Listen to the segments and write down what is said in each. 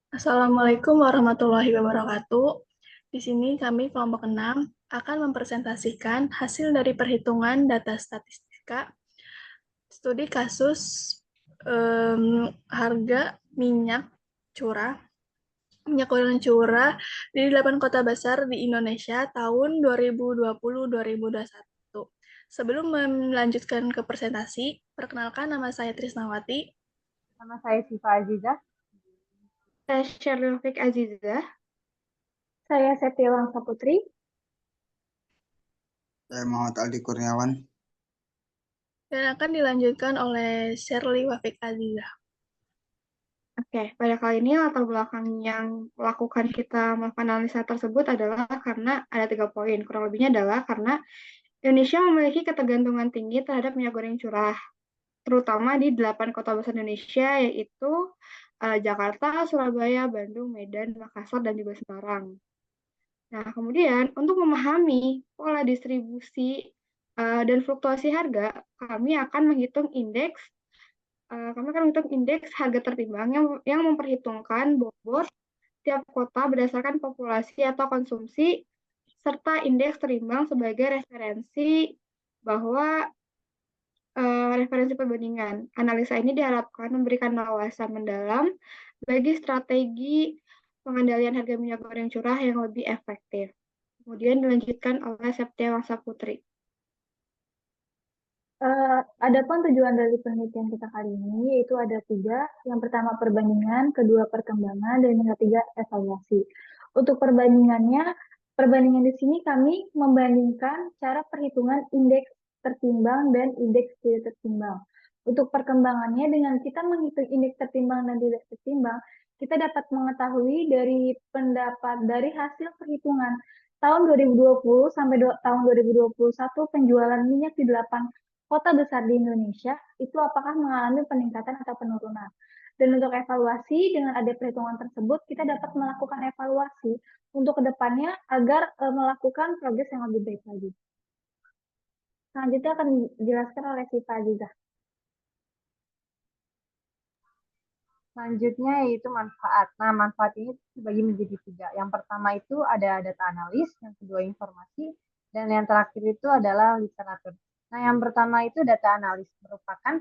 Assalamualaikum warahmatullahi wabarakatuh. Di sini kami kelompok 6 akan mempresentasikan hasil dari perhitungan data statistika studi kasus harga curah, minyak goreng curah di 8 kota besar di Indonesia tahun 2020-2021. Sebelum melanjutkan ke presentasi, perkenalkan nama saya Trisnawati. Nama saya Siva Azizah. Saya Sherlyn Fik Azizah. Saya Setia Wangsa Putri. Saya Muhammad Aldi Kurniawan. Dan akan dilanjutkan oleh Shirley Wafik Azizah. Oke, pada kali ini latar belakang yang melakukan kita melakukan analisa tersebut adalah karena ada 3 poin. Kurang lebihnya adalah karena Indonesia memiliki ketergantungan tinggi terhadap minyak goreng curah, terutama di 8 kota besar Indonesia, yaitu Jakarta, Surabaya, Bandung, Medan, Makassar, dan juga Semarang. Nah, kemudian untuk memahami pola distribusi dan fluktuasi harga, kami akan menghitung indeks harga tertimbang yang memperhitungkan bobot tiap kota berdasarkan populasi atau konsumsi, serta indeks terimbang sebagai referensi perbandingan. Analisa ini diharapkan memberikan wawasan mendalam bagi strategi pengendalian harga minyak goreng curah yang lebih efektif. Kemudian dilanjutkan oleh Septia Wangsa Putri. Adapun tujuan dari penelitian kita kali ini yaitu ada 3. Yang pertama perbandingan, kedua perkembangan, dan yang ketiga evaluasi. Untuk perbandingan di sini kami membandingkan cara perhitungan indeks tertimbang dan indeks tidak tertimbang. Untuk perkembangannya, dengan kita menghitung indeks tertimbang dan tidak tertimbang, kita dapat mengetahui dari hasil perhitungan tahun 2020 sampai tahun 2021 penjualan minyak di 8 kota besar di Indonesia itu apakah mengalami peningkatan atau penurunan. Dan untuk evaluasi, dengan ada perhitungan tersebut, kita dapat melakukan evaluasi untuk kedepannya agar melakukan progres yang lebih baik lagi. Selanjutnya akan dijelaskan oleh Siva Azizah. Selanjutnya yaitu manfaat. Nah, manfaat ini dibagi menjadi 3. Yang pertama itu ada data analis, yang kedua informasi, dan yang terakhir itu adalah literatur. Nah, yang pertama itu data analis merupakan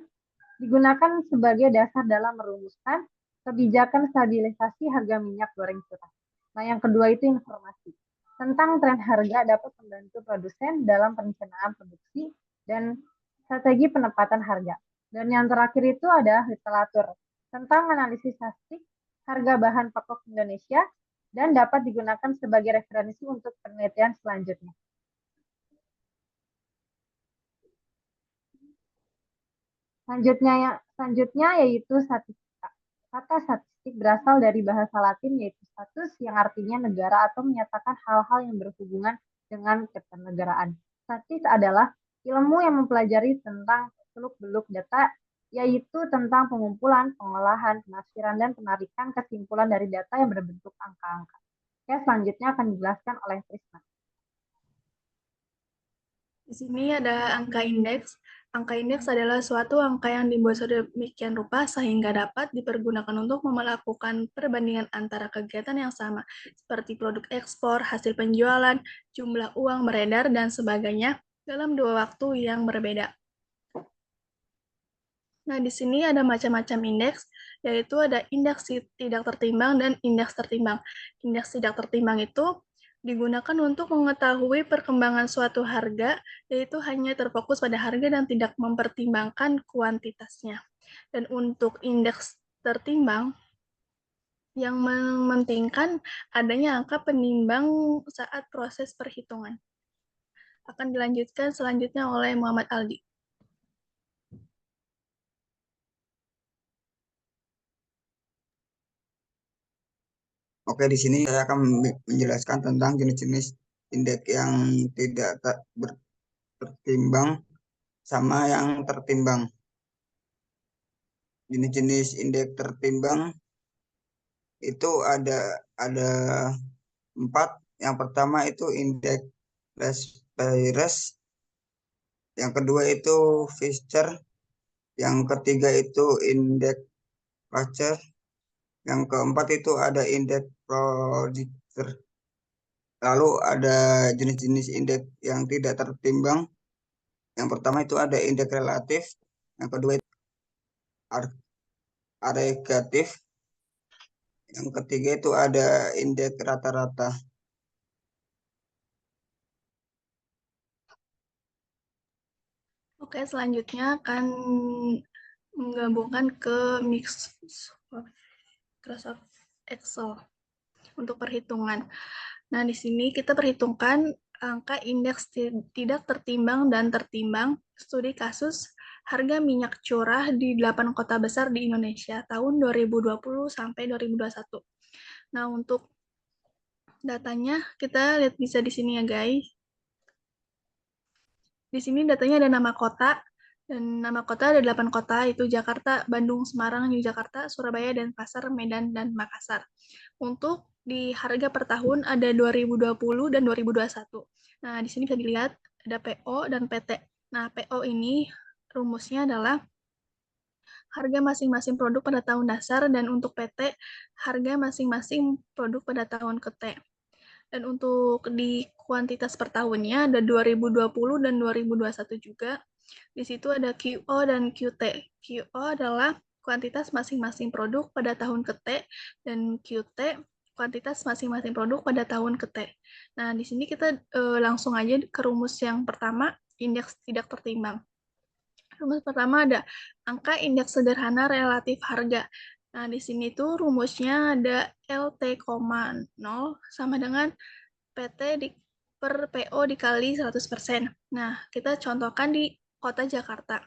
digunakan sebagai dasar dalam merumuskan kebijakan stabilisasi harga minyak goreng curah. Nah, yang kedua itu informasi. Tentang tren harga dapat membantu produsen dalam perencanaan produksi dan strategi penempatan harga. Dan yang terakhir itu ada literatur tentang analisis statistik harga bahan pokok Indonesia dan dapat digunakan sebagai referensi untuk penelitian selanjutnya. Selanjutnya yaitu statistika. Kata statistik berasal dari bahasa Latin yaitu status yang artinya negara atau menyatakan hal-hal yang berhubungan dengan kenegaraan. Statistik adalah ilmu yang mempelajari tentang seluk-beluk data, yaitu tentang pengumpulan, pengolahan, penafsiran, dan penarikan kesimpulan dari data yang berbentuk angka-angka. Oke, selanjutnya akan dijelaskan oleh Trisna. Di sini ada angka indeks. Angka indeks adalah suatu angka yang dibuat sedemikian rupa sehingga dapat dipergunakan untuk melakukan perbandingan antara kegiatan yang sama, seperti produk ekspor, hasil penjualan, jumlah uang beredar, dan sebagainya dalam 2 waktu yang berbeda. Nah, di sini ada macam-macam indeks, yaitu ada indeks tidak tertimbang dan indeks tertimbang. Indeks tidak tertimbang itu digunakan untuk mengetahui perkembangan suatu harga, yaitu hanya terfokus pada harga dan tidak mempertimbangkan kuantitasnya. Dan untuk indeks tertimbang, yang mementingkan adanya angka penimbang saat proses perhitungan. Akan dilanjutkan selanjutnya oleh Muhammad Aldi. Oke, di sini saya akan menjelaskan tentang jenis-jenis indeks yang tidak tertimbang sama yang tertimbang. Jenis-jenis indeks tertimbang itu ada 4. Yang pertama itu indeks Last yang kedua itu Fisher, yang ketiga itu indeks Pacer, Yang keempat itu ada indeks producer. Lalu ada jenis-jenis indeks yang tidak tertimbang. Yang pertama itu ada indeks relatif. Yang kedua itu agregatif. Yang ketiga itu ada indeks rata-rata. Oke, selanjutnya akan menggabungkan ke Microsoft Excel untuk perhitungan. Nah, di sini kita perhitungkan angka indeks tidak tertimbang dan tertimbang studi kasus harga minyak curah di 8 kota besar di Indonesia tahun 2020 sampai 2021. Nah, untuk datanya kita lihat bisa di sini ya, guys. Di sini datanya ada nama kota, dan nama kota ada 8 kota, itu Jakarta, Bandung, Semarang, Yogyakarta, Surabaya, Denpasar, Medan, dan Makassar. Untuk di harga per tahun ada 2020 dan 2021. Nah, di sini bisa dilihat ada PO dan PT. Nah, PO ini rumusnya adalah harga masing-masing produk pada tahun dasar, dan untuk PT, harga masing-masing produk pada tahun ke T. Dan untuk di kuantitas per tahunnya ada 2020 dan 2021 juga. Di situ ada QO dan QT. QO adalah kuantitas masing-masing produk pada tahun ke T, dan QT kuantitas masing-masing produk pada tahun ke T. Nah, di sini kita langsung aja ke rumus yang pertama, indeks tidak tertimbang. Rumus pertama ada angka indeks sederhana relatif harga. Nah, di sini tuh rumusnya ada LT,0 sama dengan PT per PO dikali 100%. Nah, kita contohkan di Kota Jakarta.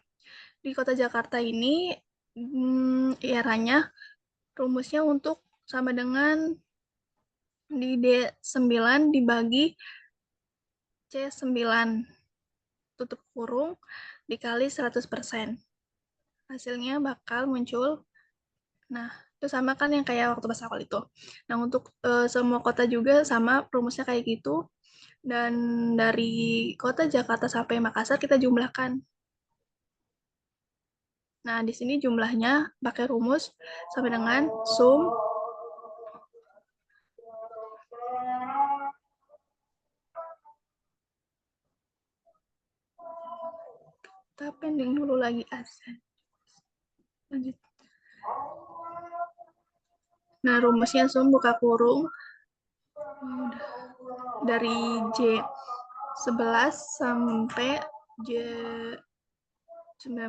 Di Kota Jakarta ini, IR-nya rumusnya untuk sama dengan di D9 dibagi C9 tutup kurung dikali 100%. Hasilnya bakal muncul, nah, itu sama kan yang kayak waktu pas awal itu. Nah, untuk semua kota juga sama rumusnya kayak gitu. Dan dari kota Jakarta sampai Makassar kita jumlahkan. Nah, di sini jumlahnya pakai rumus sama dengan sum kita pending dulu lagi asen. Lanjut. Nah, rumusnya sum buka kurung dari J11 sampai J19.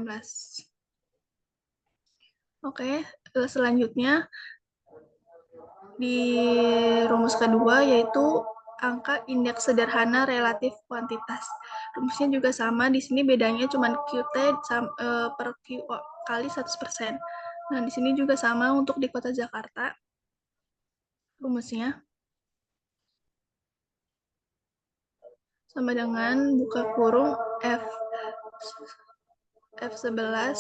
Oke, selanjutnya di rumus kedua yaitu angka indeks sederhana relatif kuantitas. Rumusnya juga sama, di sini bedanya cuma QT per QO kali 100%. Nah, di sini juga sama untuk di Kota Jakarta. Rumusnya sama dengan buka kurung F11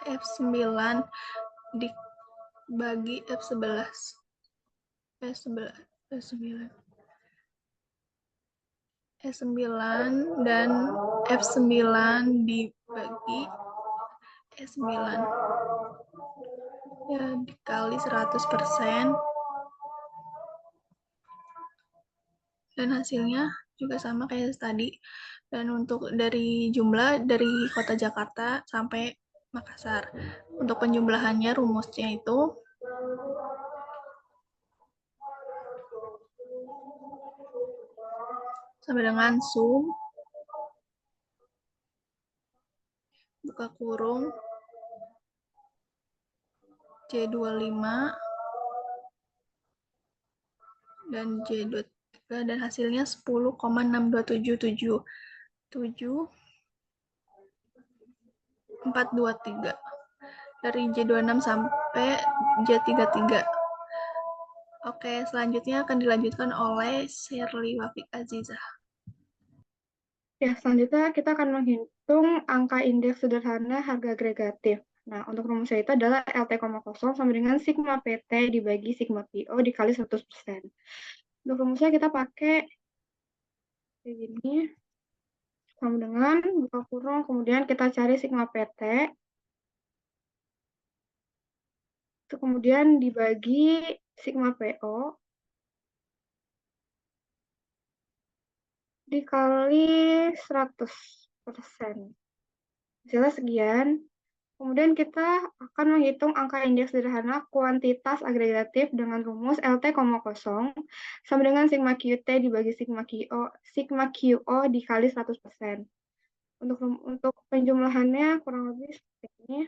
F9 dibagi F11 F9 S9 dan F9 dibagi S9 ya dikali 100%, dan hasilnya juga sama kayak tadi. Dan untuk dari jumlah dari Kota Jakarta sampai Makassar, untuk penjumlahannya rumusnya itu sama dengan sum buka kurung J25 dan J23, dan hasilnya 10,62777423 dari J26 sampai J33. Oke, selanjutnya akan dilanjutkan oleh Shirley Wafik Azizah. Ya, selanjutnya kita akan menghitung angka indeks sederhana harga agregatif. Nah, untuk rumusnya itu adalah LT,0 sama dengan sigma PT dibagi sigma PO dikali 100%. Untuk rumusnya kita pakai kayak gini, sama dengan buka kurung, kemudian kita cari sigma PT, kemudian dibagi sigma PO dikali 100%. Hasilnya sekian. Kemudian kita akan menghitung angka indeks sederhana kuantitas agregatif dengan rumus LT, sama dengan sigma QT dibagi sigma QO dikali 100%. Untuk penjumlahannya kurang lebih seperti ini,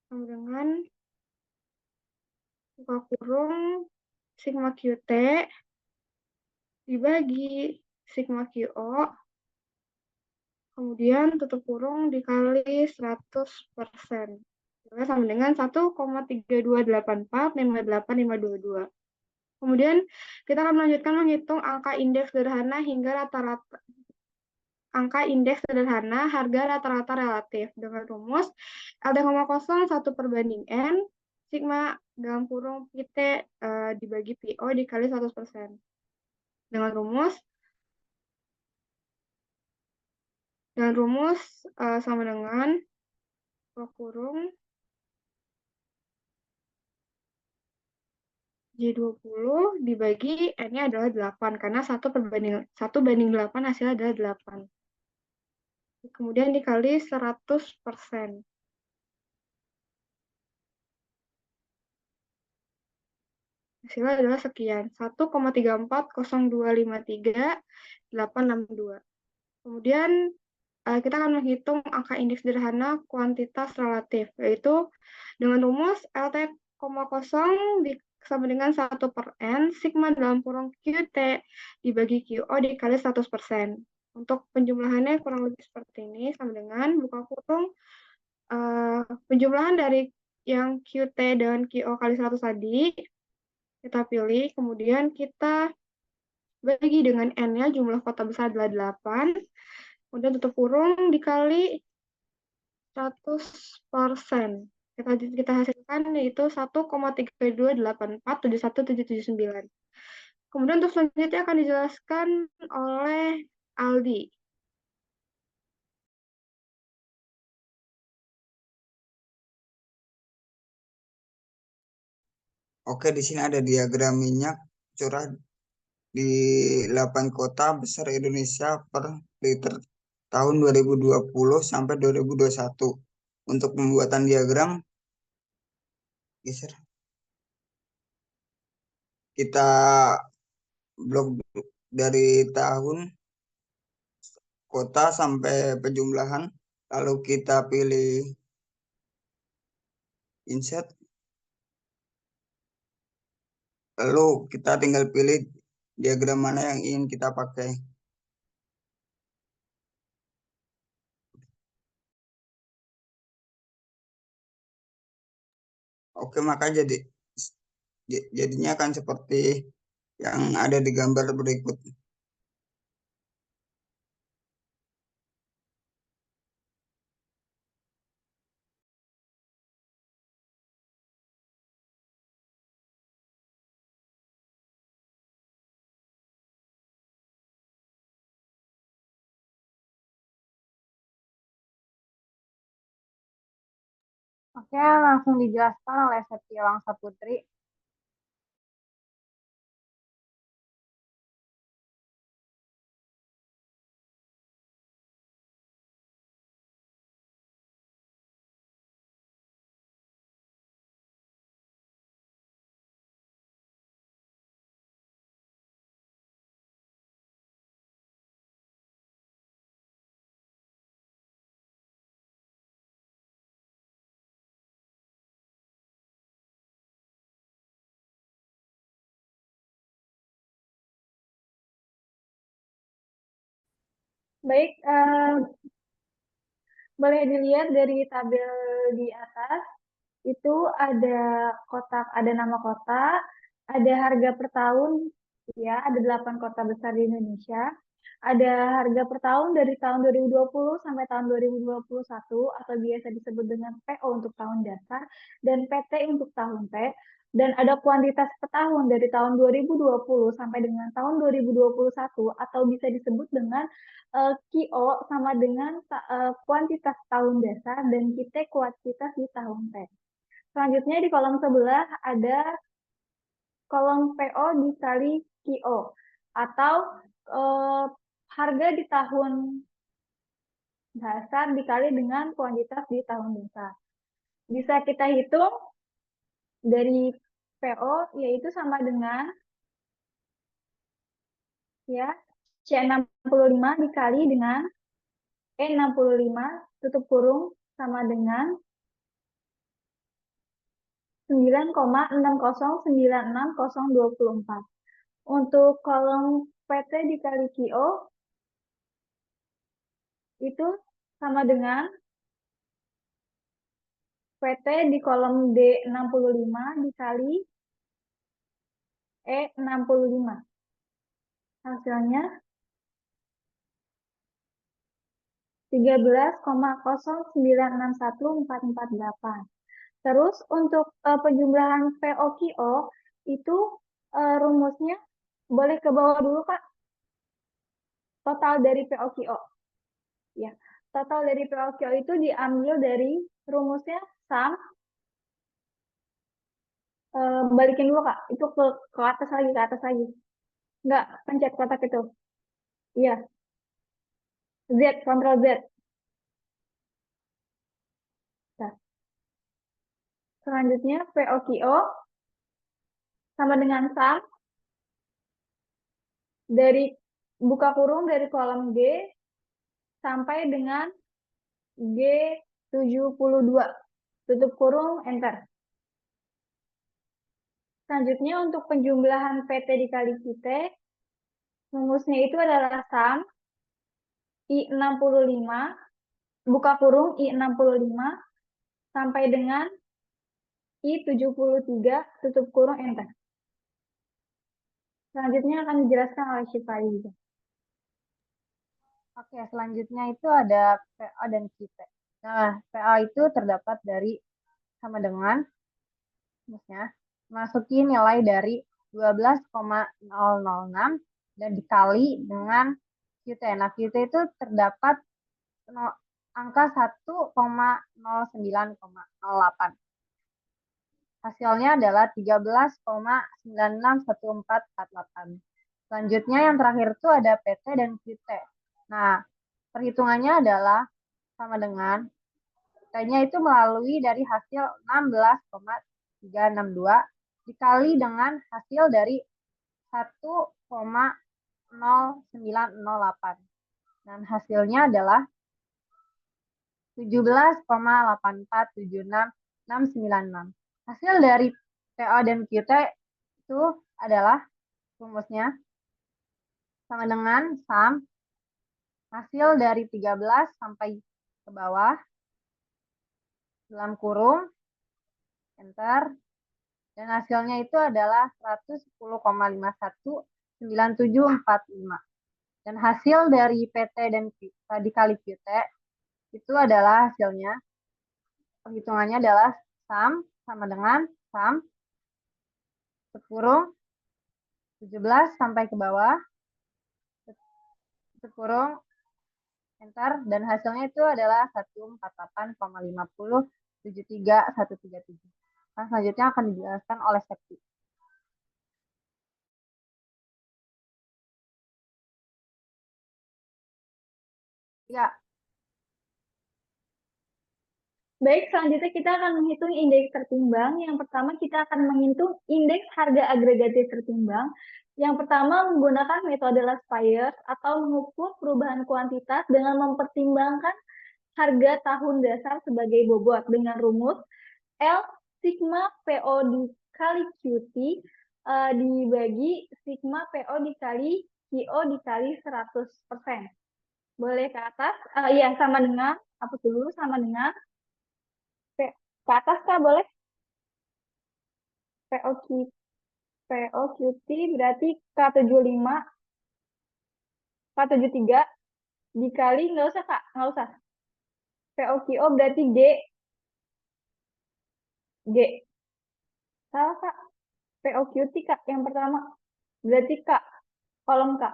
sama dengan buka kurung sigma QT dibagi sigma QO, kemudian tutup kurung dikali 100%. Sama dengan 1,328458522. Kemudian kita akan melanjutkan menghitung angka indeks sederhana hingga rata-rata harga rata-rata relatif dengan rumus LT, 1/N sigma dalam kurung PT dibagi PO dikali 100%. Dengan rumus sama dengan kurung J20 dibagi N-nya adalah 8, karena 1/8 hasilnya adalah 8. Kemudian dikali 100%. Hasilnya adalah sekian, 1,340253862. Kemudian kita akan menghitung angka indeks sederhana kuantitas relatif, yaitu dengan rumus LT, sama dengan 1/N sigma dalam kurung QT dibagi QO dikali 100%. Untuk penjumlahannya kurang lebih seperti ini, sama dengan buka kurung penjumlahan dari yang QT dan QO kali 100 tadi, kita pilih, kemudian kita bagi dengan N-nya, jumlah kota besar adalah 8, kemudian tutup kurung dikali 100%. Kita hasilkan yaitu 1,328471779. Kemudian untuk selanjutnya akan dijelaskan oleh Aldi. Oke, di sini ada diagram minyak curah di 8 kota besar Indonesia per liter tahun 2020 sampai 2021. Untuk pembuatan diagram, geser. Kita blok dari tahun, kota sampai penjumlahan, lalu kita pilih insert, lalu kita tinggal pilih diagram mana yang ingin kita pakai. Oke, maka jadinya akan seperti yang ada di gambar berikut. Oke, langsung dijelaskan oleh Septia Wangsa Putri. Baik, boleh dilihat dari tabel di atas, itu ada kotak, ada nama kota, ada harga per tahun, ya, ada 8 kota besar di Indonesia. Ada harga per tahun dari tahun 2020 sampai tahun 2021 atau biasa disebut dengan PO untuk tahun dasar dan PT untuk tahun T. Dan ada kuantitas per tahun dari tahun 2020 sampai dengan tahun 2021 atau bisa disebut dengan QO sama dengan kuantitas tahun dasar dan kita kuantitas di tahun T. Selanjutnya di kolom sebelah ada kolom PO dikali QO atau harga di tahun dasar dikali dengan kuantitas di tahun dasar. Bisa kita hitung dari PO yaitu sama dengan ya C65 dikali dengan E65 tutup kurung sama dengan 9,6096024. Untuk kolom PT dikali QO itu sama dengan PT di kolom D65 dikali E65. Hasilnya 13,09614448. Terus untuk penjumlahan PO/QO itu rumusnya boleh ke bawah dulu Kak. Total dari PO/QO. Ya, total dari PO/QO itu diambil dari rumusnya sum. Balikin dulu Kak, itu ke atas lagi, ke atas lagi. Enggak, pencet kotak itu. Iya. Z, Ctrl Z. Nah. Selanjutnya PO/QO sama dengan sum dari buka kurung dari kolom G sampai dengan G72. Tutup kurung, enter. Selanjutnya untuk penjumlahan PT dikali QT, rumusnya itu adalah sum I65, buka kurung I65, sampai dengan I73, tutup kurung, enter. Selanjutnya akan dijelaskan oleh Syifa juga. Oke, selanjutnya itu ada PA dan QT. Nah, PA itu terdapat dari sama dengan, maksudnya, masuki nilai dari 12,006 dan dikali dengan QT. Nah, QT itu terdapat angka 1,09,08. Hasilnya adalah 13,961448. Selanjutnya yang terakhir itu ada PT dan QT. Nah, perhitungannya adalah sama dengan T-nya itu melalui dari hasil 16,362 dikali dengan hasil dari 1,0908. Dan hasilnya adalah 17,8476696. Hasil dari PO dan QT itu adalah rumusnya sama dengan sum hasil dari 13 sampai ke bawah dalam kurung enter dan hasilnya itu adalah 110,519745 dan hasil dari PT dan dikali QT itu adalah hasilnya perhitungannya adalah sum sama dengan sum kurung 17 sampai ke bawah kurung enter dan hasilnya itu adalah 148,5073137. Nah, selanjutnya akan dijelaskan oleh Septi. Ya. Baik, selanjutnya kita akan menghitung indeks tertimbang. Yang pertama kita akan menghitung indeks harga agregatif tertimbang. Yang pertama menggunakan metode Laspeyres atau mengukur perubahan kuantitas dengan mempertimbangkan harga tahun dasar sebagai bobot dengan rumus L sigma PO dikali QT dibagi sigma PO dikali QO dikali 100%. Boleh ke atas? Iya, sama dengan, apa dulu? Sama dengan ke atas Kak, boleh? PO QT berarti K75, K73 dikali, nggak usah Kak, nggak usah. PO QO berarti G. Salah Kak, PO QT Kak, yang pertama. Berarti K, kolom K.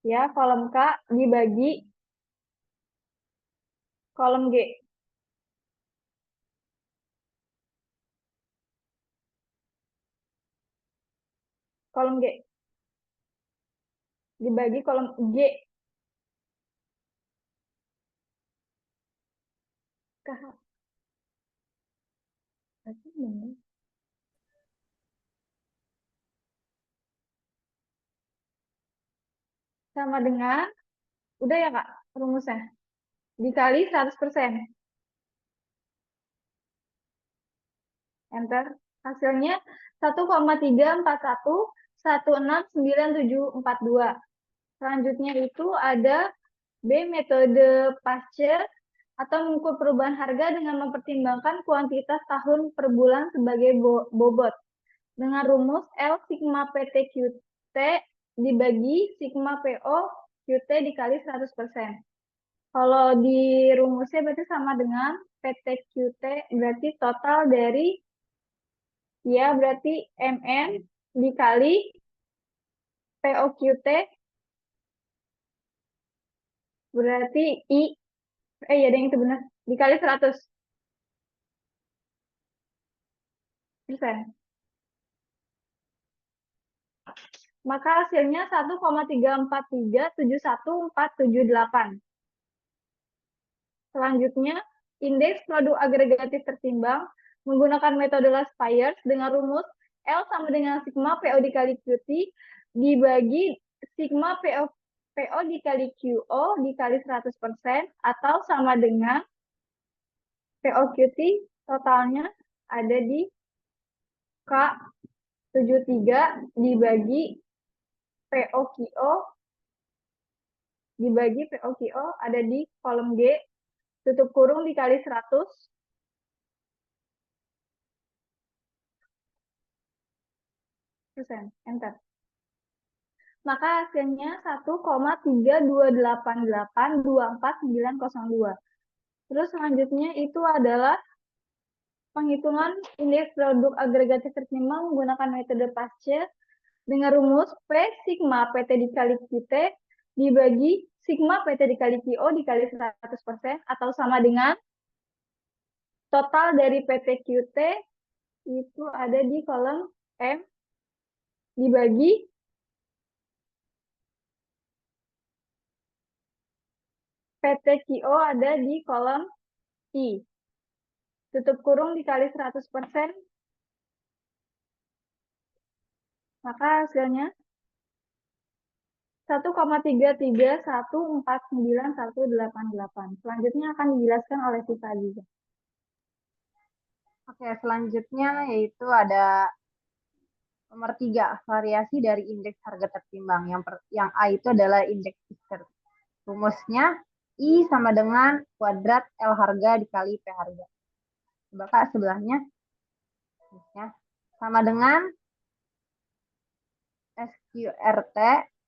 Ya, kolom K dibagi kolom G. kolom G. Dibagi kolom G. Sama dengan, udah ya Kak, rumusnya. Dikali 100%. Enter. Hasilnya 1,341169742. Selanjutnya itu ada B, metode Pasteur atau mengukur perubahan harga dengan mempertimbangkan kuantitas tahun per bulan sebagai bobot. Dengan rumus L sigma PT QT dibagi sigma PO QT dikali 100%. Kalau di rumusnya berarti sama dengan PT QT berarti total dari ya berarti MN dikali POQT berarti I ya ada yang itu benar dikali 100%. Maka hasilnya 1,343714778. Selanjutnya, indeks produk agregatif tertimbang menggunakan metode Laspeyres dengan rumus L sama dengan sigma PO dikali QT dibagi sigma PO dikali QO dikali 100% atau sama dengan PO QT totalnya ada di K73 dibagi PO QO ada di kolom G tutup kurung dikali 100 persen, enter. Maka hasilnya 1,328824902. Terus selanjutnya itu adalah penghitungan indeks produk agregatif tertimbang menggunakan metode Pasteur dengan rumus P sigma PT dikali QT dibagi sigma PT dikali QO dikali 100% atau sama dengan total dari PT QT itu ada di kolom M dibagi PT QO ada di kolom I. Tutup kurung dikali 100%. Maka hasilnya 1,331491188. Selanjutnya akan dijelaskan oleh Sita juga. Oke, selanjutnya yaitu ada nomor 3, variasi dari indeks harga tertimbang. Yang A itu adalah indeks Pasteur. Rumusnya I sama dengan kuadrat L harga dikali P harga. Coba Kak sebelahnya. Sama dengan SQRT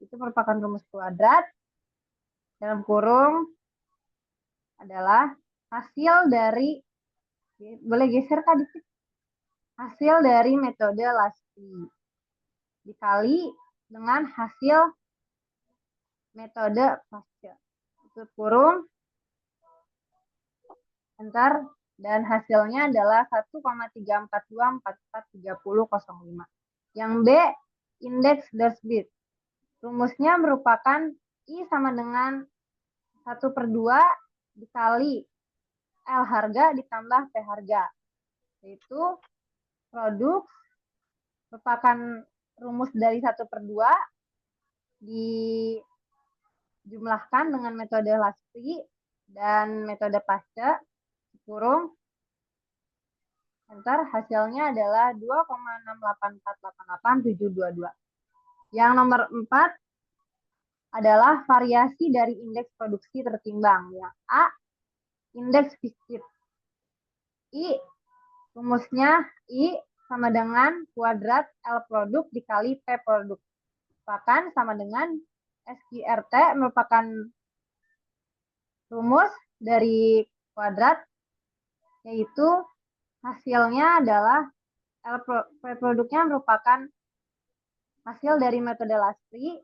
itu merupakan rumus kuadrat dalam kurung adalah hasil dari, boleh geser Kak dikit, hasil dari metode Lasky dikali dengan hasil metode Pasteur. Tutup kurung, enter, dan hasilnya adalah 1,3424430,05. Yang B, indeks Dershowitz. Rumusnya merupakan I sama dengan 1/2 dikali L harga ditambah P harga. Yaitu produk merupakan rumus dari 1/2 dijumlahkan dengan metode Lasky dan metode Pasteur kurung, enter, hasilnya adalah 2,68488,722. Yang nomor 4 adalah variasi dari indeks produksi tertimbang. Yang A, indeks fiskit. I, rumusnya I sama dengan kuadrat L produk dikali P produk. Bahkan sama dengan SQRT merupakan rumus dari kuadrat, yaitu hasilnya adalah L produknya merupakan hasil dari metode Lasky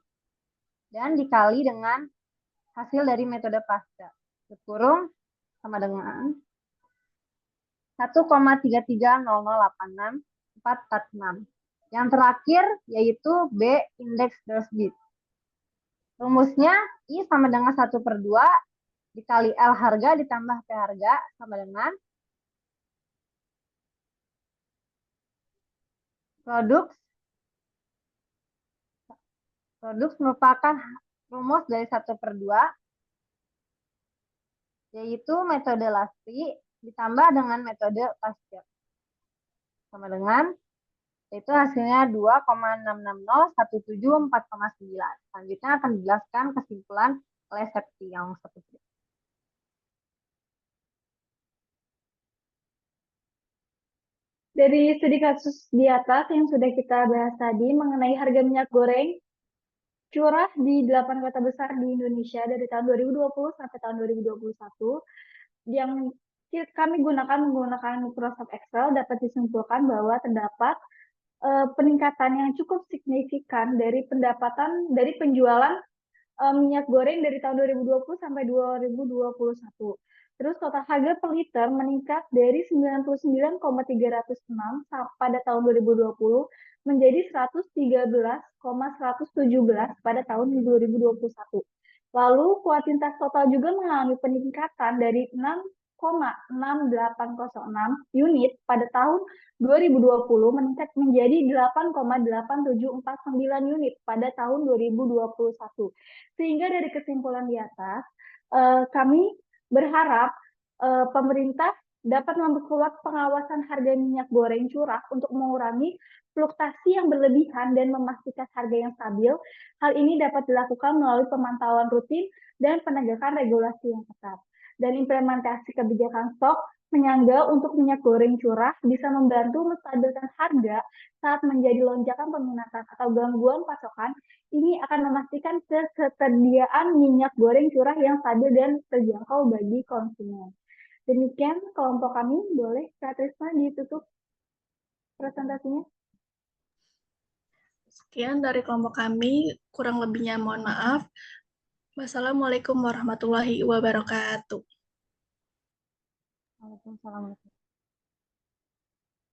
dan dikali dengan hasil dari metode Pasteur. Kurung sama dengan 1,330086446. Yang terakhir yaitu B, indeks Dawes-Gibbs. Rumusnya I sama dengan 1/2 dikali L harga ditambah P harga sama dengan produk merupakan rumus dari 1/2 yaitu metode Lasry ditambah dengan metode Pasteur sama dengan itu hasilnya 2,660174,9. Selanjutnya akan dijelaskan kesimpulan oleh Septi yang seperti itu. Dari studi kasus di atas yang sudah kita bahas tadi mengenai harga minyak goreng curah di 8 kota besar di Indonesia dari tahun 2020 sampai tahun 2021 yang kami menggunakan Microsoft Excel dapat disimpulkan bahwa terdapat peningkatan yang cukup signifikan dari penjualan minyak goreng dari tahun 2020 sampai 2021. Terus total harga per liter meningkat dari 99,306 pada tahun 2020 menjadi 113,117 pada tahun 2021. Lalu kuantitas total juga mengalami peningkatan dari 6,6806 unit pada tahun 2020 meningkat menjadi 8,8749 unit pada tahun 2021. Sehingga dari kesimpulan di atas, kami berharap pemerintah dapat memperkuat pengawasan harga minyak goreng curah untuk mengurangi fluktuasi yang berlebihan dan memastikan harga yang stabil. Hal ini dapat dilakukan melalui pemantauan rutin dan penegakan regulasi yang ketat. Dan implementasi kebijakan stok penyangga untuk minyak goreng curah bisa membantu menstabilkan harga saat menjadi lonjakan peminatan atau gangguan pasokan. Ini akan memastikan ketersediaan minyak goreng curah yang stabil dan terjangkau bagi konsumen. Demikian kelompok kami. Boleh Kak Trisna ditutup presentasinya? Sekian dari kelompok kami, kurang lebihnya mohon maaf. Wassalamualaikum warahmatullahi wabarakatuh. Waalaikumsalam.